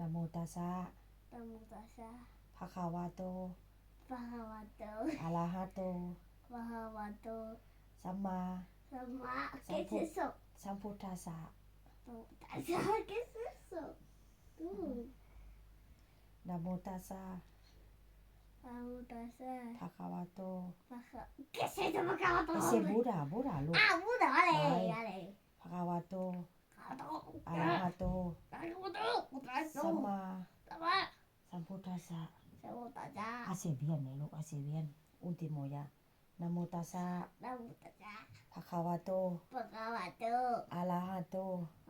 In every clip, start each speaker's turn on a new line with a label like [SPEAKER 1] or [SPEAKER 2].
[SPEAKER 1] นะโมตัสสะ
[SPEAKER 2] นะโมตัสสะ
[SPEAKER 1] ภะคะวะโต
[SPEAKER 2] ภะคะวะโต
[SPEAKER 1] อะระหะโต
[SPEAKER 2] ภะคะวะโต
[SPEAKER 1] สัมมา
[SPEAKER 2] สัมมา¿Qué es eso?
[SPEAKER 1] สัมพุทธัสสะ
[SPEAKER 2] ¿Qué es eso?
[SPEAKER 1] นะโมตัสสะ
[SPEAKER 2] นะโมตัสสะ
[SPEAKER 1] ภะคะวะโต
[SPEAKER 2] ¿Qué es eso? ภะคะวะโต
[SPEAKER 1] Ese es Budaลูก
[SPEAKER 2] Buda, vale.
[SPEAKER 1] ภะคะวะโต อะ
[SPEAKER 2] อะ
[SPEAKER 1] ระหะโต สัมมา
[SPEAKER 2] สัมมา
[SPEAKER 1] สัมพุทธัสสะ
[SPEAKER 2] สัมพุทธัสสะ
[SPEAKER 1] อาเซเวียนเนี่ยลูกอาเซเวียนอุติโมยะนะโมตัสสะ
[SPEAKER 2] นะโมตัสสะ
[SPEAKER 1] ภะคะวะโต
[SPEAKER 2] ภะคะวะโต
[SPEAKER 1] อะระหะโต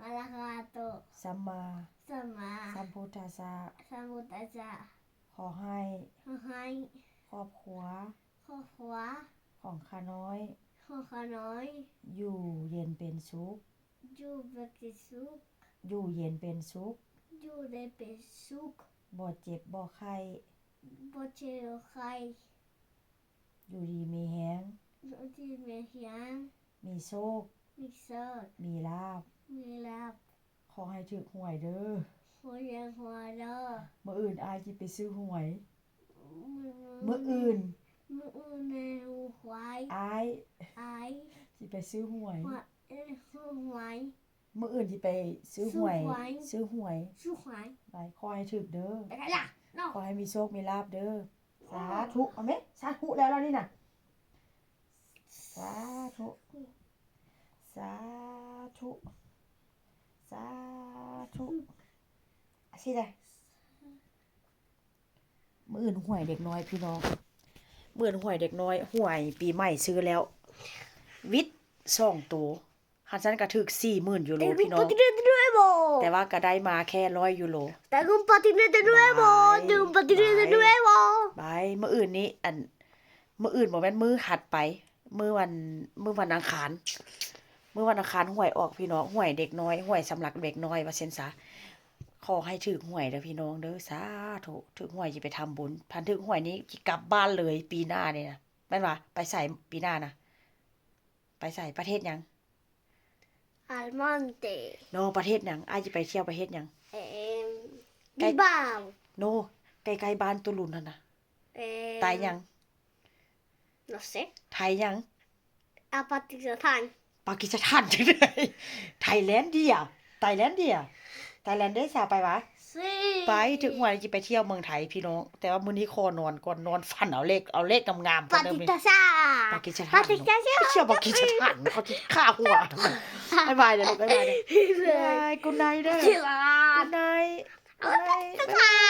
[SPEAKER 2] อะระหะโต
[SPEAKER 1] สัมมา
[SPEAKER 2] สัมมา
[SPEAKER 1] สัมพุทธัสสะ
[SPEAKER 2] สัมพุทธัสสะ
[SPEAKER 1] ขอให้
[SPEAKER 2] ขอให้
[SPEAKER 1] ครอบครัว
[SPEAKER 2] ครอบครัว
[SPEAKER 1] ของข้าน้อย
[SPEAKER 2] ของข้าน้อย
[SPEAKER 1] อยู่เย็นเป็นสุข
[SPEAKER 2] อยู่แบบสุข
[SPEAKER 1] อยู่เย็นเป็นสุข
[SPEAKER 2] อยู่ได้เป็นสุข
[SPEAKER 1] บ่เจ็บบ่ไข้
[SPEAKER 2] บ่เจ็บไข้
[SPEAKER 1] อยู่ดีมีแฮง
[SPEAKER 2] อยู่ที่มีเฮียง
[SPEAKER 1] มีโชค
[SPEAKER 2] มีโชค
[SPEAKER 1] มีลาภ
[SPEAKER 2] มีลาภ
[SPEAKER 1] ขอให้ถูกหวยเด้อ
[SPEAKER 2] หัวเรียงหัวเด้อ
[SPEAKER 1] มื้ออื่นอายสิไปซื้อหวย
[SPEAKER 2] มื้
[SPEAKER 1] มื้ออื่น
[SPEAKER 2] ในหวย
[SPEAKER 1] อาย
[SPEAKER 2] ไอ้
[SPEAKER 1] สิไปซื้อหวย
[SPEAKER 2] หัวหวย
[SPEAKER 1] มื้ออื่นสิไปซื้อหวย ซื้อหวย
[SPEAKER 2] ชื่อหวย
[SPEAKER 1] ไปขอให้ถูกเด้อ
[SPEAKER 2] ไปกันล่ะเนาะ
[SPEAKER 1] ขอให้มีโชคมีลาภเด้อสาธุเอาไหมสาธุแล้วนี่น่ะสาธุสาธุสาธุสิได้มื้ออื่นหวยเด็กน้อยพี่น้องมื้ออื่นหวยเด็กน้อยหวยปีใหม่ซื้อแล้ววิทย์2ตัวหันซันก็ถึก 40,000 ยูโรพี่น้อง
[SPEAKER 2] patinete nuevo
[SPEAKER 1] แต่ว่าก็ได้มาแค่100 ยูโร
[SPEAKER 2] tengo un patinete nuevo tengo un patinete nuevo
[SPEAKER 1] บายมื้ออื่นนี้มื้ออื่นบ่แม่นมื้อถัดไปมื้อวันอังคารมื้อวันอังคารหวยออกพี่น้องหวยเด็กน้อยหวยสำหรับเด็กน้อยว่าซั่นซะขอให้ถูกหวยเด้อพี่น้องเด้อสาธุถูกหวยสิไปทำบุญพันถูกหวยนี้สิกลับบ้านเลยปีหน้านี่นะแม่นว่าไปใส่ปีหน้านะไปใส่ประเทศหยัง
[SPEAKER 2] al monte
[SPEAKER 1] โนประเทศหยังอ้ายสิไปเที่ยวประเทศหยัง
[SPEAKER 2] Bilbao
[SPEAKER 1] โนใกล้ๆบ้านตุลุนนั่นน่ะ
[SPEAKER 2] eh,
[SPEAKER 1] ตายหยัง
[SPEAKER 2] no sé
[SPEAKER 1] ไทยหยัง
[SPEAKER 2] a Pakistán
[SPEAKER 1] ปากีสถานจังได๋ไทยแลนด์เดียไทยแลนด์ได้ซะไปวะ
[SPEAKER 2] sí
[SPEAKER 1] ไปถึงวันสิไปเที่ยวเมืองไทยพี่น้องแต่ว่ามื้อนี้ขอนอนก่อนนอนฝันเอาเลขงามๆก่อนเด้อพี่
[SPEAKER 2] Pakistán
[SPEAKER 1] ปากีสถานเที่ยวปากีสถานเขาสิฆ่าหัวบ๊ายบายเด้อลูกบ๊ายบายเด้อบ๊ายบายกุดไนท์เด้อกุดไนท์